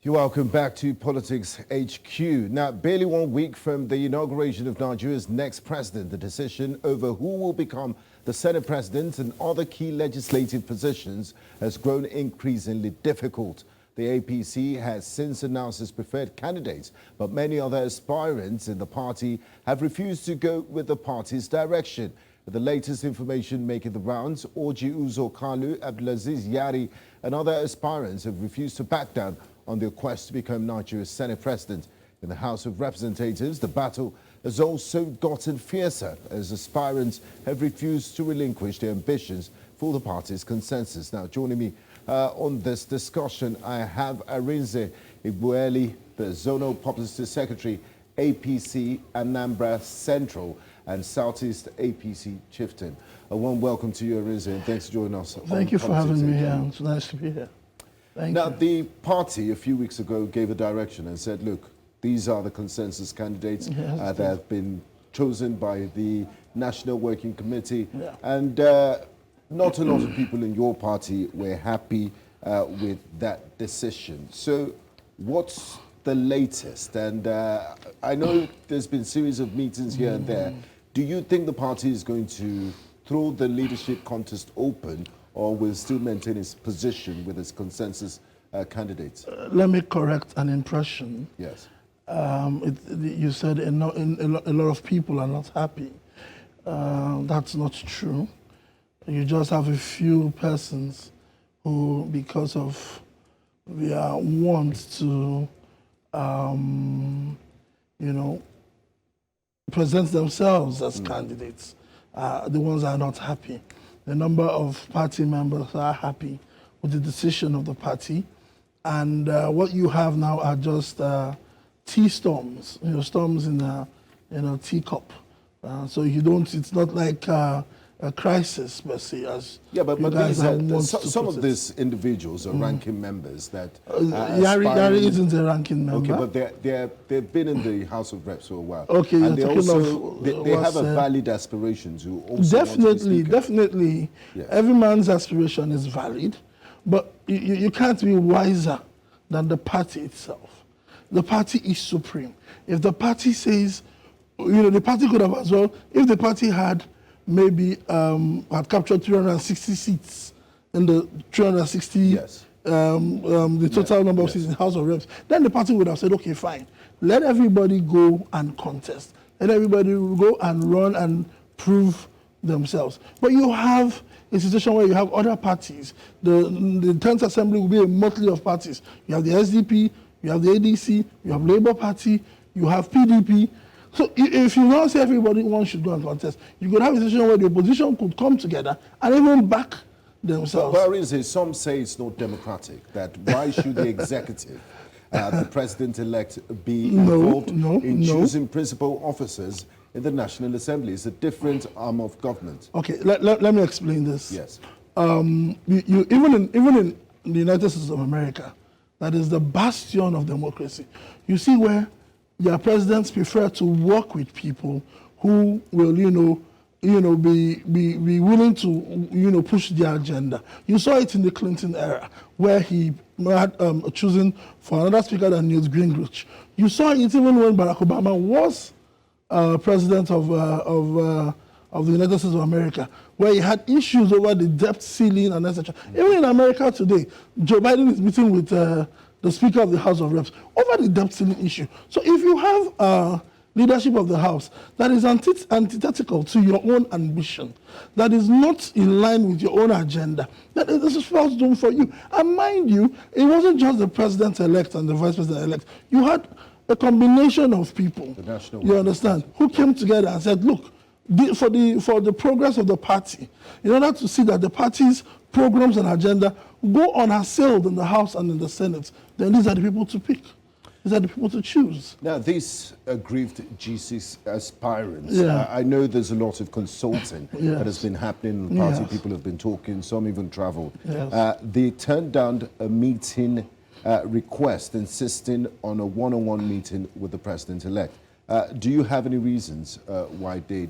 You're welcome back to Politics HQ. Now, barely 1 week from the inauguration of Nigeria's next president, the decision over who will become the Senate president and other key legislative positions has grown increasingly difficult. The APC has since announced its preferred candidates, but many other aspirants in the party have refused to go with the party's direction. With the latest information making the rounds, Orji Uzor Kalu, Abdulaziz Yari, and other aspirants have refused to back down on their quest to become Nigeria's Senate president. In the House of Representatives, the battle has also gotten fiercer as aspirants have refused to relinquish their ambitions for the party's consensus. Now, joining me on this discussion, I have Arinze Igboeli, the Zonal Publicity Secretary, APC, Anambra Central, and Southeast APC Chieftain. A warm welcome to you, Arinze, and thanks for joining us. Thank you for having me here. It's nice to be here. Now, the party a few weeks ago gave a direction and said, look, these are the consensus candidates that have been chosen by the National Working Committee. And not a lot of people in your party were happy with that decision. So what's the latest? And I know there's been a series of meetings here and there. Do you think the party is going to throw the leadership contest open, or will still maintain its position with its consensus candidates? Let me correct an impression. Yes. You said a lot of people are not happy. That's not true. You just have a few persons who, because of their want to, present themselves as candidates, the ones that are not happy. The number of party members are happy with the decision of the party, and what you have now are just tea storms, storms in a teacup. So you don't. It's not like a crisis per se. As but some of these individuals are ranking members that. Yari isn't a ranking member. Okay, but they've been in the House of Reps for a while. Okay, and they have a valid aspirations. Who also definitely, yes. Every man's aspiration is valid, but you can't be wiser than the party itself. The party is supreme. If the party says, the party could have as well. If the party had maybe had captured 360 seats in the 360, yes. The total number of seats in the House of Reps, then the party would have said, okay, fine, let everybody go and contest. Let everybody go and run and prove themselves. But you have a situation where you have other parties. The 10th Assembly will be a motley of parties. You have the SDP, you have the ADC, you have Labour Party, you have PDP. So if you now say everybody should go and contest, you could have a situation where the opposition could come together and even back themselves. But Arinze, some say it's not democratic, that why should the executive, the president-elect, be involved in choosing principal officers in the National Assembly? It's a different arm of government. Okay, let me explain this. Yes. Even in the United States of America, that is the bastion of democracy, you see where their presidents prefer to work with people who will, be willing to, push their agenda. You saw it in the Clinton era, where he had chosen for another speaker than Newt Gingrich. You saw it even when Barack Obama was president of the United States of America, where he had issues over the debt ceiling and etc. Even in America today, Joe Biden is meeting with the Speaker of the House of Reps over the debt ceiling issue. So if you have leadership of the House that is antithetical to your own ambition, that is not in line with your own agenda, that is a false doom for you. And mind you, it wasn't just the president-elect and the vice president-elect. You had a combination of people, you understand, who came together and said, look, for the progress of the party, in order to see that the party's programs and agenda go unassailed in the House and in the Senate, then these are the people to pick. These are the people to choose. Now, these aggrieved G6 aspirants, I know there's a lot of consulting that has been happening in the party. People have been talking, some even traveled. They turned down a meeting request insisting on a one-on-one meeting with the president-elect. Do you have any reasons why they?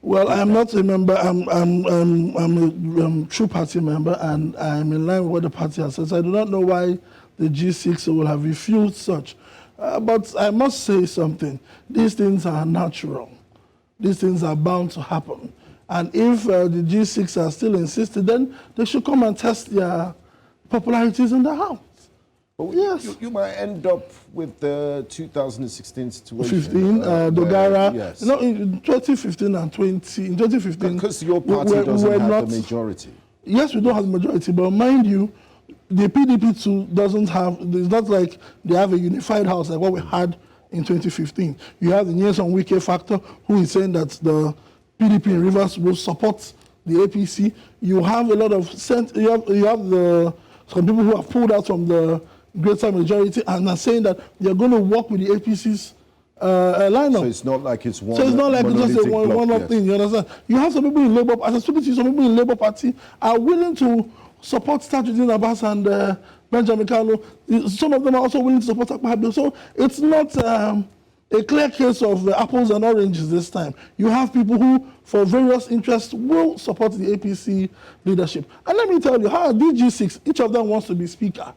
Well, I'm not a member. I'm a true party member, and I'm in line with what the party has said. So I do not know why the G6 will have refused such. But I must say something. These things are natural. These things are bound to happen. And if the G6 are still insisting, then they should come and test their popularities in the House. But yes. You might end up with the 2016 situation. 15, Dogara. Yes. You know, in 2015 and 20, in 2015... Because your party doesn't have the majority. Yes, we don't have the majority, but mind you, the PDP too doesn't have, it's not like they have a unified house like what we had in 2015. You have the Nyesom Wike factor who is saying that the PDP in Rivers will support the APC. You have a lot of, you have some people who have pulled out from the greater majority and are saying that they're going to work with the APC's lineup. So it's not like it's one. So it's not like it's just a one-off thing. You understand? You have some people in Labour, as I speak to you, some people in Labour Party are willing to support Tajuddin Abbas and Benjamin Kalu. Some of them are also willing to support Akpabio. So it's not a clear case of apples and oranges this time. You have people who, for various interests, will support the APC leadership. And let me tell you, how are DG6, each of them wants to be speaker.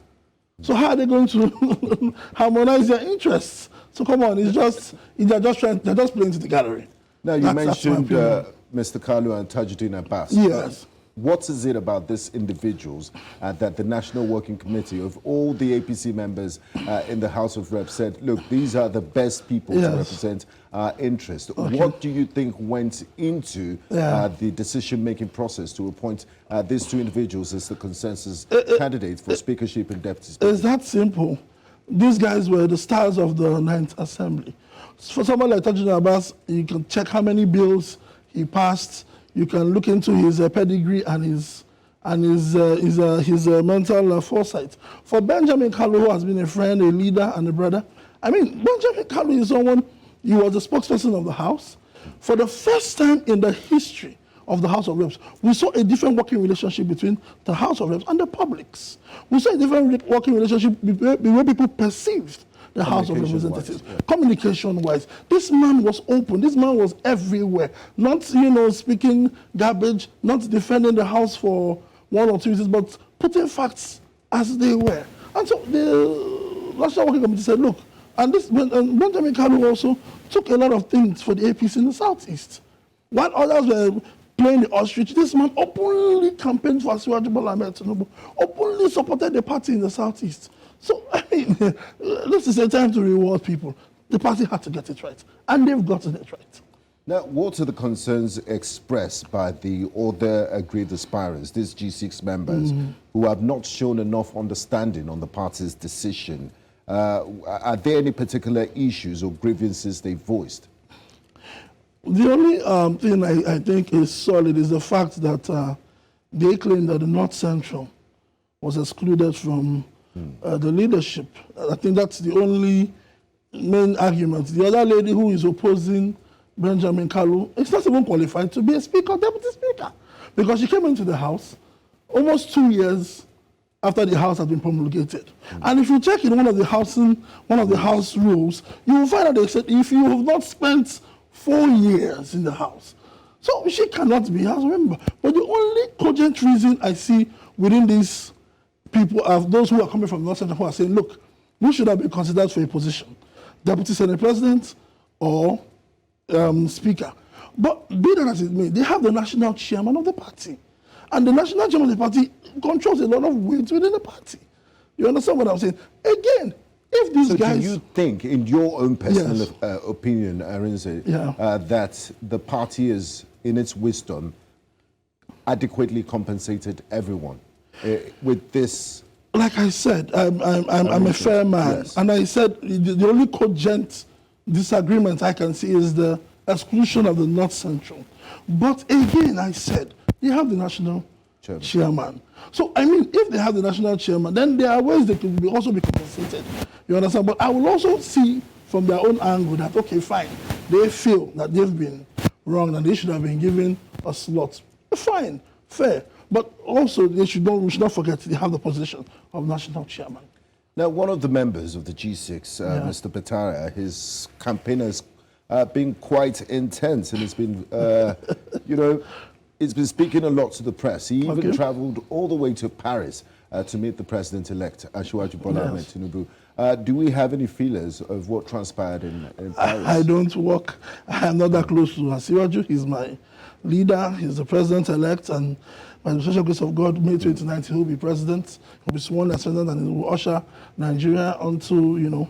So how are they going to harmonize their interests? So come on, they're just playing to the gallery. Now you mentioned Mr. Kalu and Tajuddin Abbas. Yes. What is it about these individuals that the National Working Committee of all the APC members in the House of Reps said, look, these are the best people to represent our interest? Okay. What do you think went into the decision-making process to appoint these two individuals as the consensus candidates for speakership and deputy speaker? It's that simple. These guys were the stars of the 9th Assembly. For someone like Tajuddin Abbas, you can check how many bills he passed. You can look into his pedigree and his mental foresight. For Benjamin Kalu, who has been a friend, a leader, and a brother, I mean, Benjamin Kalu is someone, he was the spokesperson of the House. For the first time in the history of the House of Reps, we saw a different working relationship between the House of Reps and the publics. We saw a different working relationship the way people perceived the House of Representatives. Communication-wise, this man was open. This man was everywhere. Not, speaking garbage, not defending the House for 1 or 2 reasons, but putting facts as they were. And so the National Working Committee said, look, and Benjamin Kalu also took a lot of things for the APC in the Southeast. While others were playing the ostrich, this man openly campaigned for Asiwaju Bola Ahmed Tinubu, openly supported the party in the Southeast. So, I mean, this is a time to reward people. The party had to get it right, and they've gotten it right. Now, what are the concerns expressed by the other agreed aspirants, these G6 members, who have not shown enough understanding on the party's decision? Are there any particular issues or grievances they voiced? The only thing I think is solid is the fact that they claim that the North Central was excluded from the leadership. I think that's the only main argument. The other lady who is opposing Benjamin Kalu is not even qualified to be a speaker, deputy speaker, because she came into the House almost 2 years after the House had been promulgated. And if you check in one of the House rules, you will find that they said if you have not spent 4 years in the House, so she cannot be a House member. But the only cogent reason I see within these people are those who are coming from North Central who are saying, look, we should have been considered for a position, Deputy Senate President or Speaker. But be that as it may, they have the national chairman of the party. And the national chairman of the party controls a lot of weight within the party. You understand what I'm saying? Again, if these guys... do you think, in your own personal opinion, Arinze, that the party is, in its wisdom, adequately compensated everyone with this? Like I said, I'm a fair man. And I said the only cogent disagreement I can see is the exclusion of the North Central. But again, I said, they have the national chairman. So, I mean, if they have the national chairman, then there are ways they could also be compensated. You understand? But I will also see from their own angle that, okay, fine, they feel that they've been wrong and they should have been given a slot. Fine, fair. But also, we should not forget they have the position of national chairman. Now, one of the members of the G6, Mr. Bataria, his campaign has been quite intense, and it's been, he's been speaking a lot to the press. He even traveled all the way to Paris to meet the president-elect, Asiwaju Bola Ahmed Tinubu. Do we have any feelers of what transpired in Paris? I don't work. I am not that close to Asiwaju. He's my leader. He's the president-elect, and by the special grace of God, May 29th, he will be president. He'll be sworn as president, and he will usher Nigeria onto,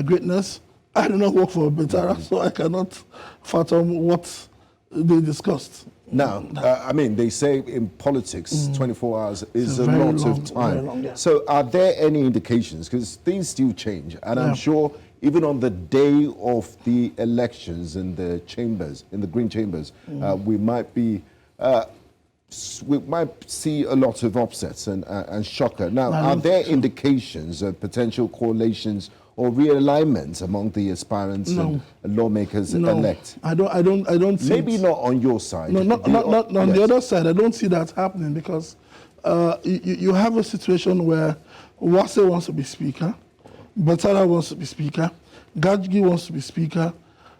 greatness. I do not work for Betara, so I cannot fathom what they discussed. Now, I mean, they say in politics, 24 hours is a lot of time. Long, yeah. So are there any indications? Because things still change. And I'm sure even on the day of the elections in the chambers, in the green chambers, we might see a lot of upsets and shocker. Now, are there indications of potential correlations or realignment among the aspirants and lawmakers elect? I don't see. Maybe not on your side. No, not on the other side. I don't see that happening because you have a situation where Wase wants to be speaker, Betara wants to be speaker, Gajgi wants to be speaker.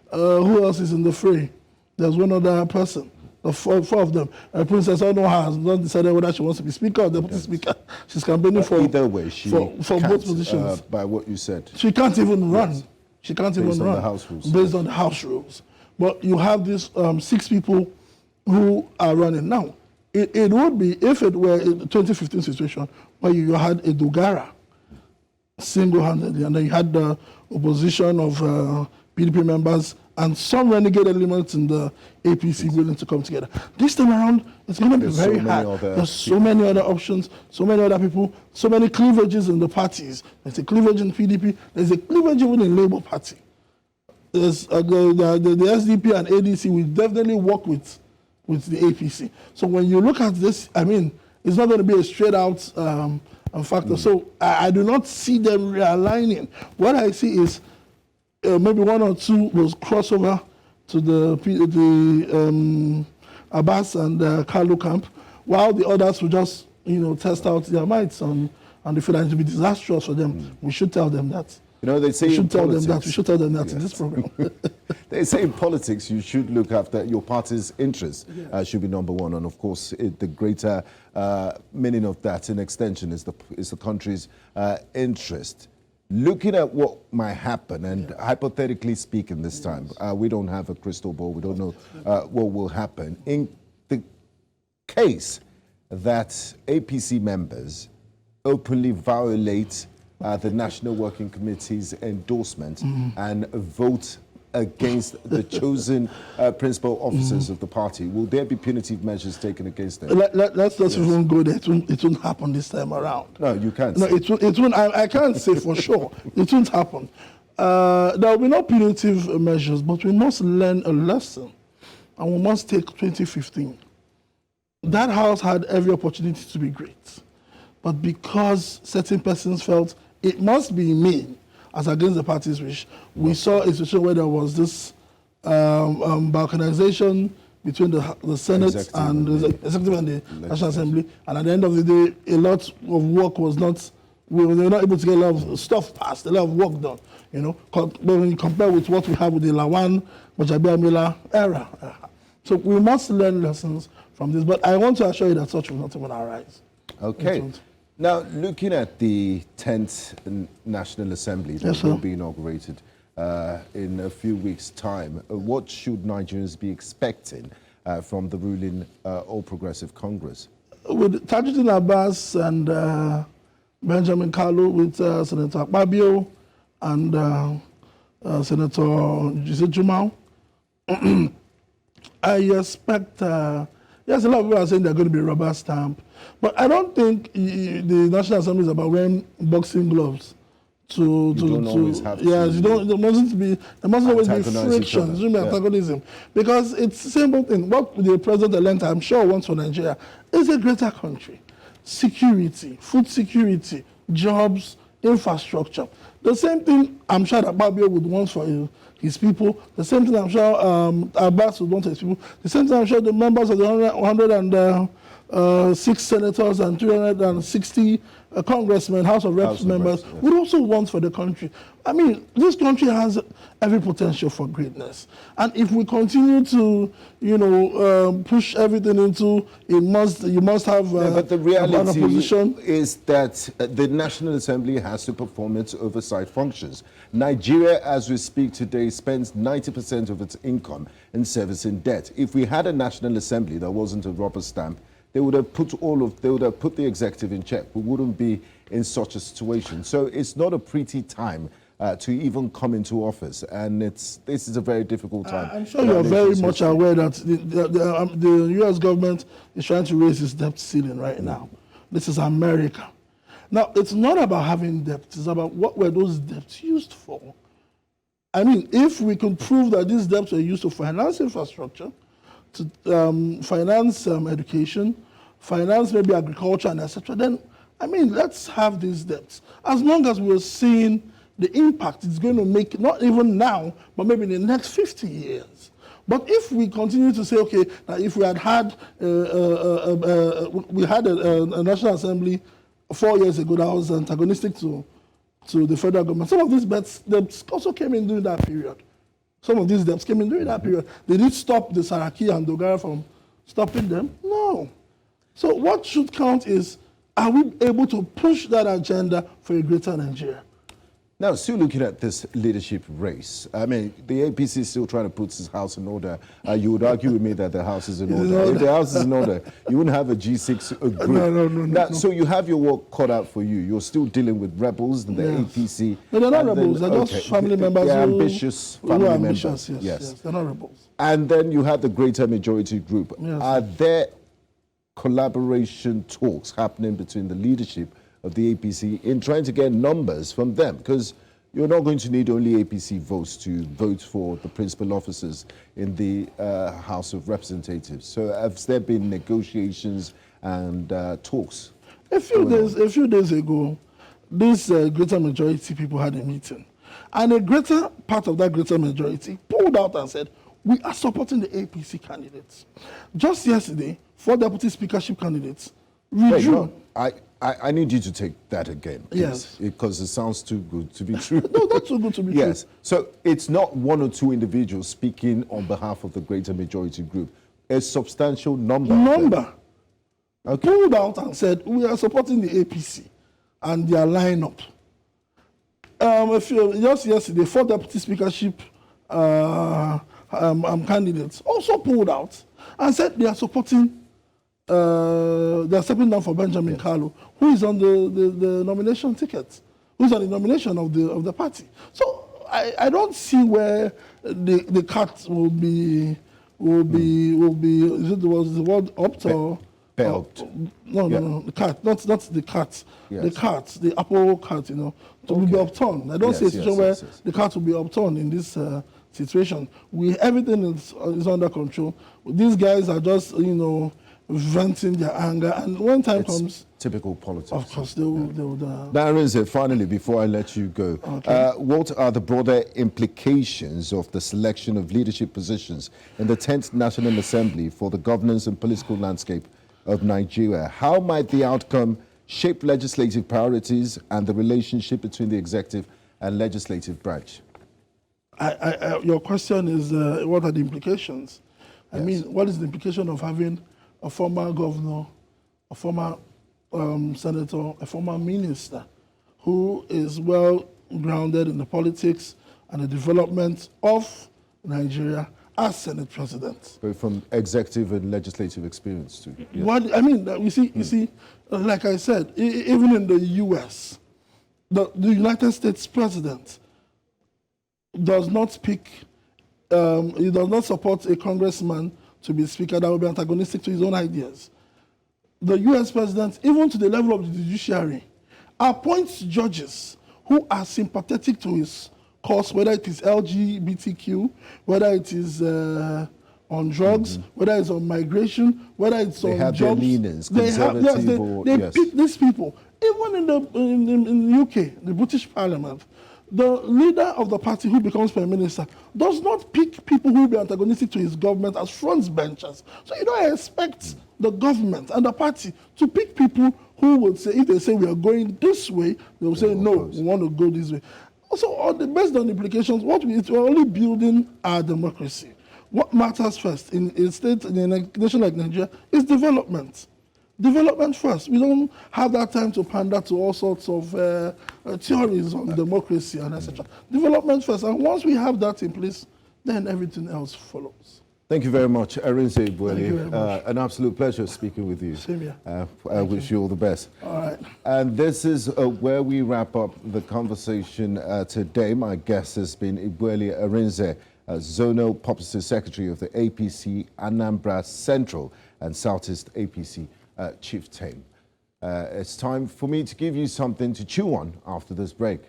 Who else is in the fray? There's one other person. The four of them. Princess Onoha has not decided whether she wants to be speaker or deputy speaker. She's campaigning for either way. For both positions. By what you said, she can't even run. She can't even run the house rules. Based on the house rules. But you have these 6 people who are running now. It would be if it were a 2015 situation where you had a Dogara single-handedly, and then you had the opposition of PDP members and some renegade elements in the APC willing to come together. This time around, it's going to be very hard. There's so many other options, so many other people, so many cleavages in the parties. There's a cleavage in PDP. There's a cleavage even in Labour Party. There's the SDP and ADC will definitely work with the APC. So when you look at this, I mean, it's not going to be a straight-out factor. So I do not see them realigning. What I see is maybe 1 or 2 will cross over to the Abbas and Kalu camp, while the others will just test out their mights and if it will be disastrous for them. We should tell them that. They say we should tell them that. We should tell them that in this program. They say in politics you should look after your party's interests. Should be number one, and of course the greater meaning of that in extension is the country's interest. Looking at what might happen, and hypothetically speaking this time, we don't have a crystal ball, we don't know what will happen. In the case that APC members openly violate the National Working Committee's endorsement and vote against the chosen principal officers of the party, will there be punitive measures taken against them? Let's not even go there. It won't happen this time around. No, you can't. No, it won't. I can't say for sure. It won't happen. There will be no punitive measures, but we must learn a lesson, and we must take 2015. That house had every opportunity to be great, but because certain persons felt it must be me, as against the party's wish, we saw a situation where there was this balkanization between the Senate and the Executive and the National Assembly, and at the end of the day, a lot of work was not, we were not able to get a lot of stuff passed, a lot of work done, when you compare with what we have with the Lawan, Mojabi Amila era. So we must learn lessons from this, but I want to assure you that such will not even arise. Okay. Now, looking at the 10th National Assembly that will be inaugurated in a few weeks' time, what should Nigerians be expecting from the ruling All Progressive Congress? With Tajuddin Abbas and Benjamin Kalu, with Senator Akpabio and Senator Jumal, I expect... yes, a lot of people are saying they're going to be rubber stamp. But I don't think the National Assembly is about wearing boxing gloves. You don't always have to. Yes, there must always be friction. There shouldn't be antagonism. Because it's the simple thing. What the president-elect, I'm sure, wants for Nigeria is a greater country. Security, food security, jobs, infrastructure. The same thing I'm sure that Babio would want for his people. The same thing I'm sure Abbas would want for his people. The same thing I'm sure the members of the 100 and 6 senators and 360 congressmen, House of Reps members, would also want for the country. I mean, this country has every potential for greatness. And if we continue to, push everything into you must have but the reality an opposition is that the National Assembly has to perform its oversight functions. Nigeria, as we speak today, spends 90% of its income in servicing debt. If we had a National Assembly that wasn't a rubber stamp, they would have put the executive in check. We wouldn't be in such a situation. So it's not a pretty time to even come into office, and this is a very difficult time. I'm sure you're very much aware that the U.S. government is trying to raise its debt ceiling right now. This is America. Now, it's not about having debt. It's about what were those debts used for. I mean, if we could prove that these debts were used to finance infrastructure, to finance education, finance maybe agriculture and etc., then, I mean, let's have these debts. As long as we're seeing the impact it's going to make, not even now, but maybe in the next 50 years. But if we continue to say, okay, now if we had a National Assembly 4 years ago that was antagonistic to the federal government, some of these debts also came in during that period. Some of these debts came in during that period. Did it stop the Saraki and Dogara from stopping them? No. So what should count is, are we able to push that agenda for a greater Nigeria? Now, still looking at this leadership race, I mean, the APC is still trying to put its house in order. You would argue with me that the house is in order. If the house is in order, you wouldn't have a G6 group. No. So you have your work cut out for you. You're still dealing with rebels in the APC. No, they're not rebels. They're just family members. They're ambitious family members. Yes, they're not rebels. And then you have the greater majority group. Yes. Are there collaboration talks happening between the leadership of the APC in trying to get numbers from them? Because you're not going to need only APC votes to vote for the principal officers in the House of Representatives. So has there been negotiations and talks? A few days ago, this greater majority people had a meeting. And a greater part of that greater majority pulled out and said, we are supporting the APC candidates. Just yesterday, 4 deputy speakership candidates withdrew. I need you to take that again, please, yes, because it sounds too good to be true. No, not too good to be true. Yes, so it's not 1 or 2 individuals speaking on behalf of the greater majority group. A substantial number. Okay. Pulled out and said, we are supporting the APC and their lineup. Just yesterday, 4 deputy speakership candidates also pulled out and said they are supporting they're stepping down for Benjamin Kalu, who is on the nomination ticket, who's on the nomination of the party. So I don't see where the cat will be. Is it the word opt or? No, the cat, not the cat. Yes. The cat, the Apple cat, to be upturned. I don't see a situation where the cat will be upturned in this situation. Everything is under control. These guys are just, venting their anger, and when time comes, typical politics. Of course, they will. Now, Arinze, finally, before I let you go, what are the broader implications of the selection of leadership positions in the 10th National Assembly for the governance and political landscape of Nigeria? How might the outcome shape legislative priorities and the relationship between the executive and legislative branch? Your question is, what are the implications? I mean, what is the implication of having a former governor, a former senator, a former minister who is well grounded in the politics and the development of Nigeria as Senate President? But from executive and legislative experience too. Yes. What I mean, you see, like I said, even in the U.S., the United States President does not speak. He does not support a congressman to be speaker that will be antagonistic to his own ideas. The U.S. President, even to the level of the judiciary, appoints judges who are sympathetic to his cause, whether it is LGBTQ, whether it is on drugs, whether it's on migration, whether it's on jobs. Their leanings, conservative they pick these people. Even in the UK, the British Parliament, The leader of the party who becomes prime minister does not pick people who will be antagonistic to his government as front benchers. So you don't expect the government and the party to pick people who would say, if they say we are going this way, they will say, no, we want to go this way. Also, based on the implications, we're only building our democracy. What matters first in a state, in a nation like Nigeria, is development. Development first. We don't have that time to pander to all sorts of theories on democracy and etc. Development first. And once we have that in place, then everything else follows. Thank you very much, Arinze Igboeli. An absolute pleasure speaking with you. Same here. I wish you all the best. All right. And this is where we wrap up the conversation today. My guest has been Igboeli Arinze, Zonal Publicity Secretary of the APC Anambra Central and Southeast APC Chieftain. It's time for me to give you something to chew on after this break.